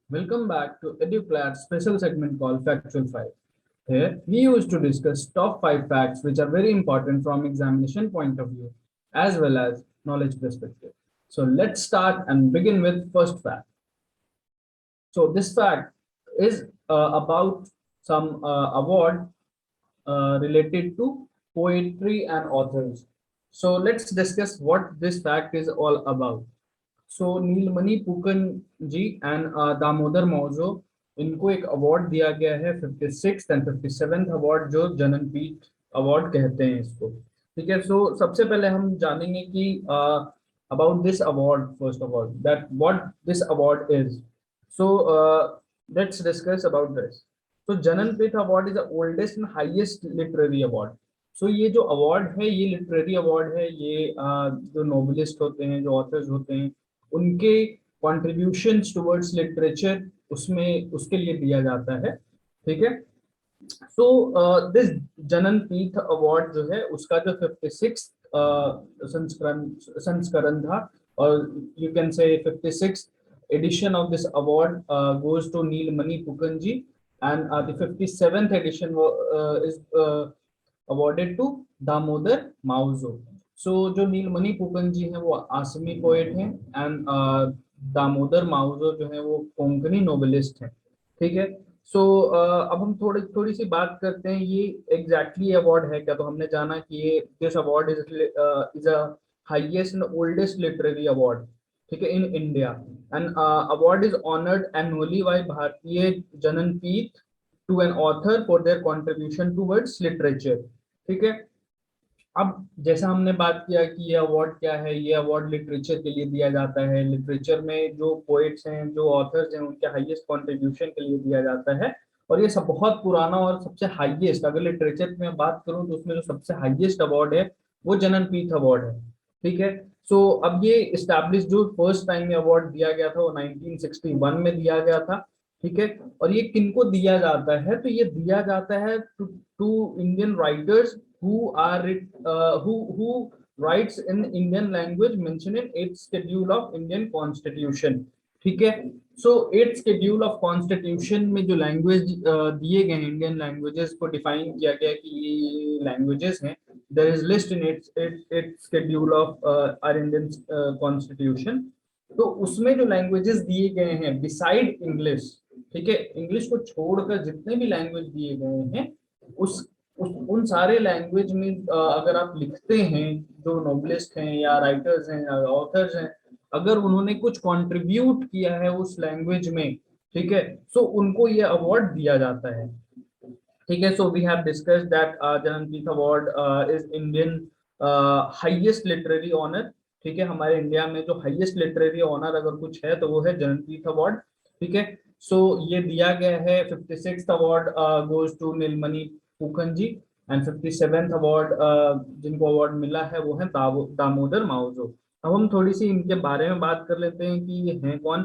Welcome back to EduClat's special segment called Factual 5. Here, we used to discuss top 5 facts which are very important from examination point of view as well as knowledge perspective. So let's start and begin with first fact. So this fact is about some award related to poetry and authors. So let's discuss what this fact is all about. So Nilmani Phukan ji and Damodar Mauzo, इनको एक award दिया गया है 56th and 57th award, जो जननपीठ award कहते हैं इसको। ठीक है, सो सबसे पहले हम जानेंगे कि about this award, first of all that what this award is. So let's discuss about this. तो Jnanpith award is the oldest and highest literary award. So ये जो अवार्ड है ये लिटरेरी अवार्ड है। ये जो नोवेलिस्ट होते हैं, जो ऑथर्स होते हैं, उनके कॉन्ट्रीब्यूशंस टुवर्ड्स लिटरेचर उसमें उसके लिए दिया जाता है। ठीक है, सो दिस जननपीठ अवार्ड जो है उसका जो 56 संस्करण था, और you can say 56 edition of this award goes to Neelmani Phukanji, and the 57th edition is awarded to Damodar Mauzo. सो जो नीलमणि फुकन जी हैं वो आसमी पोएट हैं, एंड दामोदर माउजो जो है वो कोंकणी नोवेलिस्ट हैं। ठीक है, सो अब हम थोड़ी सी बात करते हैं ये एग्जैक्टली अवार्ड है क्या। तो हमने जाना कि ये this award is a highest and oldest literary award, ठीक है, in India, and award is honoured annually by Bharatiya Jnanpith to an author for their contribution towards literature. ठीक है, अब जैसा हमने बात किया कि ये अवार्ड क्या है, ये अवार्ड लिटरेचर के लिए दिया जाता है। लिटरेचर में जो पोएट्स हैं, जो ऑथर्स हैं, उनके हाईएस्ट कंट्रीब्यूशन के लिए दिया जाता है। और ये सब बहुत पुराना और सबसे हाईएस्ट, अगर लिटरेचर में बात करूं तो उसमें जो सबसे हाईएस्ट अवार्ड है वो जननपीठ अवार्ड है। ठीक है, सो अब ये इस्टेब्लिश जो फर्स्ट टाइम ये अवार्ड दिया गया था वो 1961 में दिया गया था। ठीक है, और ये किनको दिया जाता है, तो ये दिया जाता है to Indian writers who are who writes in Indian language mentioned in 8th schedule of Indian Constitution। ठीक है, सो 8th schedule of Constitution में जो लैंग्वेज दिए गए हैं, इंडियन लैंग्वेजेस को डिफाइन किया गया कि ये लैंग्वेजेस हैं। There is list in 8th schedule of our Indian Constitution। तो उसमें जो लैंग्वेजेस दिए गए हैं बिसाइड इंग्लिश, ठीक है, इंग्लिश को छोड़कर जितने भी लैंग्वेज दिए गए हैं उन सारे लैंग्वेज में अगर आप लिखते हैं, जो नोवेलिस्ट हैं या राइटर्स हैं या ऑथर्स हैं, अगर उन्होंने कुछ कंट्रीब्यूट किया है उस लैंग्वेज में, ठीक है, सो उनको ये अवार्ड दिया जाता है। ठीक है, so we have discussed that Jnanpith award is Indian highest literary honour. ठीक है, हमारे इंडिया में जो हाईएस्ट लिटरेरी ऑनर अगर कुछ है तो वो है जननपीठ अवार्ड। ठीक है, सो ये दिया गया है। 56th award goes to Nilmani Phukan ji, and 57th award जिनको अवार्ड मिला है वो है दामोदर माउजो। अब हम थोड़ी सी इनके बारे में बात कर लेते हैं कि ये हैं कौन।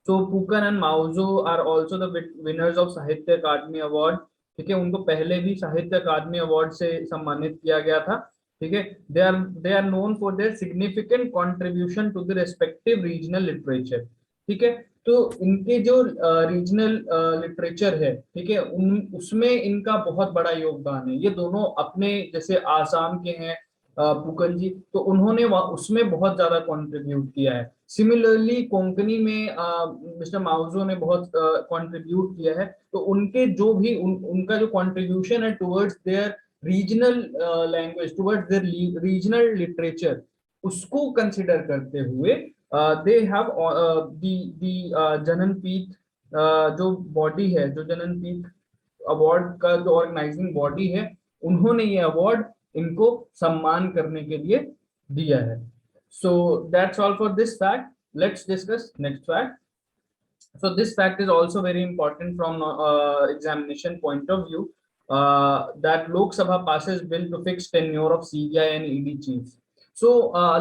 So Phukan and Mauzo are also the winners of Sahitya Akademi award. ठीक है, उनको पहले भी साहित्य अकादमी अवार्ड से सम्मानित किया गया था। ठीक है, they are known for their significant contribution to the respective regional literature. ठीक है, तो इनके जो रीजनल लिटरेचर है, ठीक है, उन उसमें इनका बहुत बड़ा योगदान है। ये दोनों अपने, जैसे आसाम के हैं फुकन जी, तो उन्होंने उसमें बहुत ज्यादा कंट्रीब्यूट किया है। सिमिलरली कोंकणी में मिस्टर माउजो ने बहुत कंट्रीब्यूट किया है। तो उनके जो भी उनका जो कंट्रीब्यूशन है towards their regional language, towards their regional literature, उसको कंसिडर करते हुए दे हैव दी जननपीठ जो बॉडी है, जो जननपीठ अवार्ड का जो ऑर्गेनाइजिंग बॉडी है, उन्होंने ये अवार्ड इनको सम्मान करने के लिए दिया है। So that's all for this fact. Let's discuss next fact. So this fact is also very important from examination point of view, that Lok Sabha passes bill to fix tenure of CBI and ED chiefs। So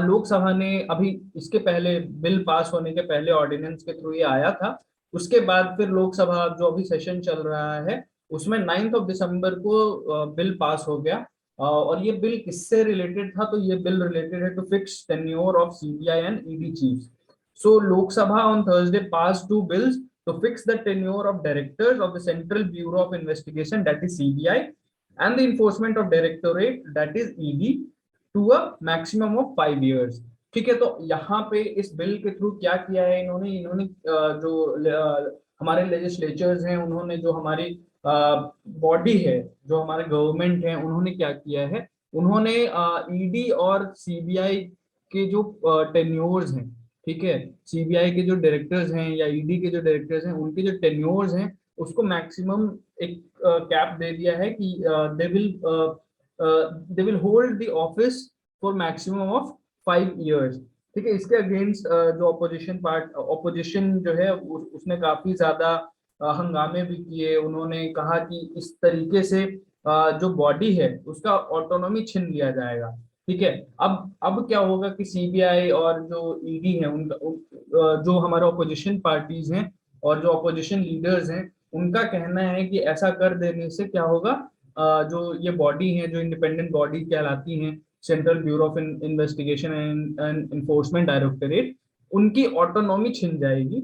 लोक सभा ने अभी इसके पहले bill pass होने के पहले ordinance के थ्रू ये आया था। उसके बाद फिर लोकसभा जो अभी सेशन चल रहा है उसमें 9th of December को बिल पास हो गया। और ये बिल किससे रिलेटेड था, तो ये बिल रिलेटेड है to fix tenure of CBI and ED chiefs. So Lok Sabha on Thursday passed two bills to fix the tenure of directors of the Central Bureau of Investigation, that is CBI, and the Enforcement of Directorate, that is ED, to a maximum of 5 years. ठीक है, तो यहाँ पे इस bill के through क्या किया है इन्होंने, हमारे लेजिस्लेचर्स हैं, उन्होंने जो हमारी बॉडी है, जो हमारे गवर्नमेंट है, उन्होंने क्या किया है, उन्होंने ईडी और सीबीआई के जो टेन्योर्स हैं, ठीक है, सीबीआई के जो डायरेक्टर्स हैं या ईडी के जो डायरेक्टर्स हैं, उनके जो टेन्योर्स हैं उसको मैक्सिमम एक कैप दे दिया है कि they will hold the office for maximum of 5 years। ठीक है, इसके अगेंस्ट जो ऑपोजिशन जो है उसने काफी ज्यादा हंगामे भी किए। उन्होंने कहा कि इस तरीके से जो बॉडी है उसका ऑटोनॉमी छीन लिया जाएगा। ठीक है, अब क्या होगा कि सीबीआई और जो ईडी है उनका जो हमारे ऑपोजिशन पार्टीज हैं और जो ऑपोजिशन लीडर्स हैं, उनका कहना है कि ऐसा कर देने से क्या होगा, जो ये बॉडी है, जो इंडिपेंडेंट बॉडी कहलाती हैं, central bureau of investigation and enforcement directorate, उनकी ऑटोनॉमी छिन जाएगी।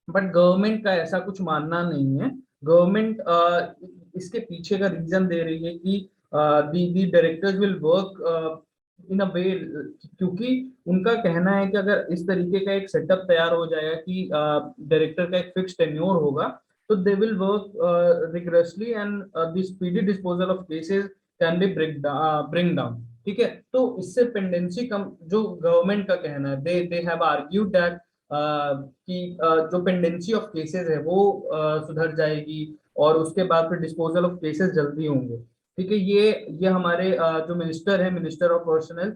बट गवर्नमेंट का ऐसा कुछ मानना नहीं है। गवर्नमेंट इसके पीछे का रीजन दे रही है कि दी डायरेक्टर्स विल वर्क इन अ वे, क्योंकि उनका कहना है कि अगर इस तरीके का एक सेटअप तैयार हो जाएगा कि डायरेक्टर का एक फिक्स टेन्योर होगा, तो they will work rigorously and the speedy disposal of cases can be bring down. ठीक है, तो इससे पेंडेंसी कम, जो गवर्नमेंट का कहना है, दे हैव आर्ग्यूड दैट कि जो पेंडेंसी ऑफ केसेस है वो सुधर जाएगी और उसके बाद फिर डिस्पोजल ऑफ केसेस जल्दी होंगे। ठीक है, ये हमारे जो मिनिस्टर है, minister of personal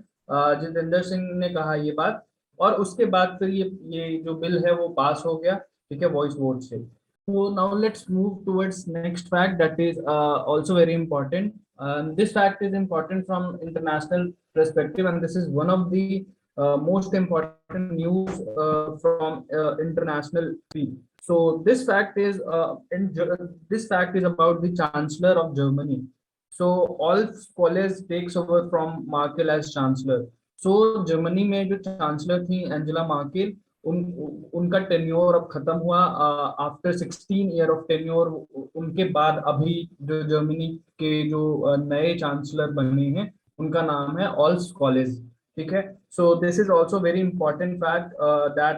Jitendra Singh ने कहा ये बात, और उसके बाद फिर ये जो बिल है वो पास हो गया। ठीक है, वॉइस वोट से। So now let's move towards next fact that is also very important. This fact is important from international perspective, and this is one of the most important news from international field. So this fact is this fact is about the Chancellor of Germany. So Olaf Scholz takes over from Merkel as Chancellor. So Germany में जो Chancellor थी Angela Merkel, उनका tenure अब खत्म हुआ। After 16 year of tenure, उनके बाद अभी जो जर्मनी के जो नए चांसलर बने हैं उनका नाम है ऑल्फ स्कॉलेज। ठीक है, so this is also very important fact that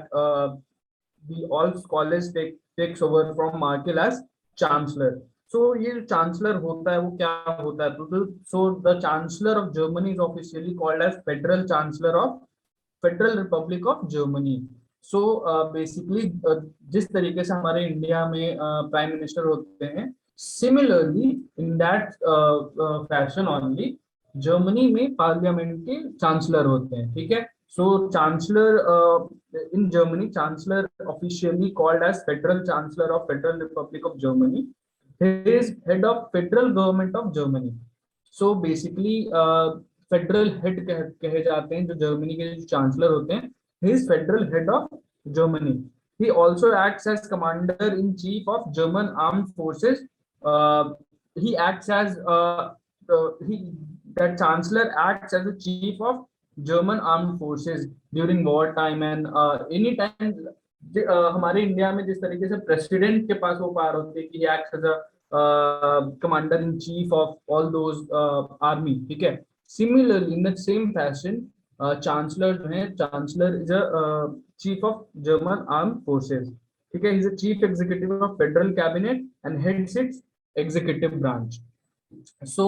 the Olaf Scholz takes over from Merkel as chancellor. So ये जो चांसलर होता है वो क्या होता है, तो so the chancellor of Germany is officially called as federal chancellor of federal republic of Germany. So basically जिस तरीके से हमारे इंडिया में प्राइम मिनिस्टर होते हैं, similarly in that fashion only Germany में पार्लियामेंट के चांसलर होते हैं। ठीक है, so chancellor in Germany, chancellor officially called as federal chancellor of federal republic of Germany, he is head of federal government of Germany. So basically federal head कहे जाते हैं जो जर्मनी के जो चांसलर होते हैं। He is federal head of Germany. He also acts as commander-in-chief of German armed forces. He acts as that chancellor acts as the chief of German armed forces during war time and any time. हमारे India में जिस तरीके से president के पास वो power होती है कि he acts as a commander-in-chief of all those army. ठीक है, similarly in the same fashion, chancellor जो है, chancellor is a chief of German arm forces. ठीक है, is a chief executive of federal cabinet and heads it's executive branch. So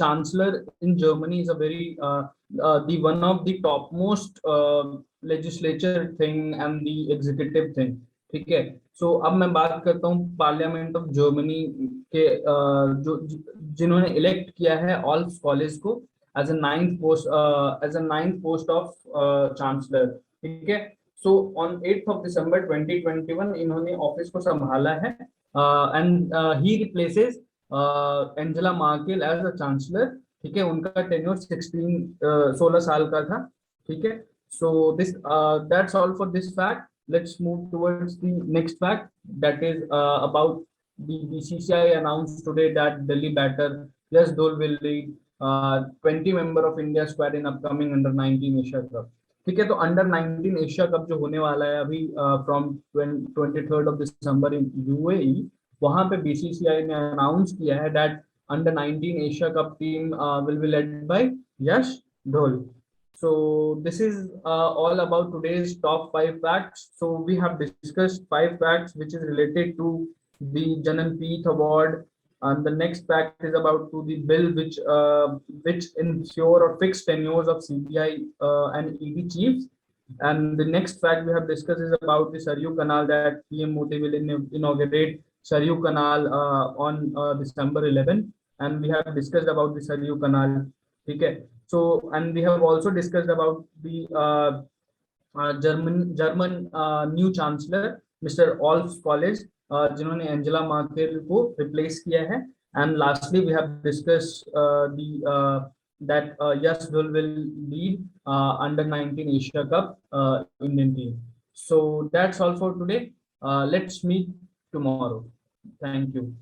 chancellor in Germany is a very the one of the topmost legislature thing and the executive thing. ठीक है, so अब मैं बात करता हूँ parliament of Germany के जो जिन्होंने इलेक्ट किया है ऑल्फ स्कॉलेज को as a ninth post of chancellor. ठीक है, so on 8th of December 2021 इन्होंने ऑफिस को संभाला है and he replaces Angela Merkel as a chancellor. ठीक है, उनका टेन्योर 16 साल का था। ठीक है, so this that's all for this fact. Let's move towards the next fact, that is about the BCCI announced today that Delhi batter Yasdol will lead 20 member of India squad in upcoming under 19 Asia Cup. ठीक है, तो under 19 Asia cup जो होने वाला है अभी from 23 December in UAE, वहां पे बीसीसीआई ने अनाउंस किया है that under 19 Asia cup team will be led by Yash Dhull. So this is all about today's top 5 facts. So we have discussed 5 facts which is related to the Janan Peeth Award, and the next fact is about to the bill which ensure or fix tenures of CBI and ED chiefs. And the next fact we have discussed is about the Saryu Canal, that PM Modi will inaugurate Saryu Canal on December 11, and we have discussed about the Saryu Canal. Okay, so and we have also discussed about the German new chancellor Mr. Olaf Scholz, जिन्होंने Angela Merkel को replace किया है. And lastly, we have discussed the that Yash Dhul will lead under 19 Asia Cup Indian team. So that's all for today. Let's meet tomorrow. Thank you.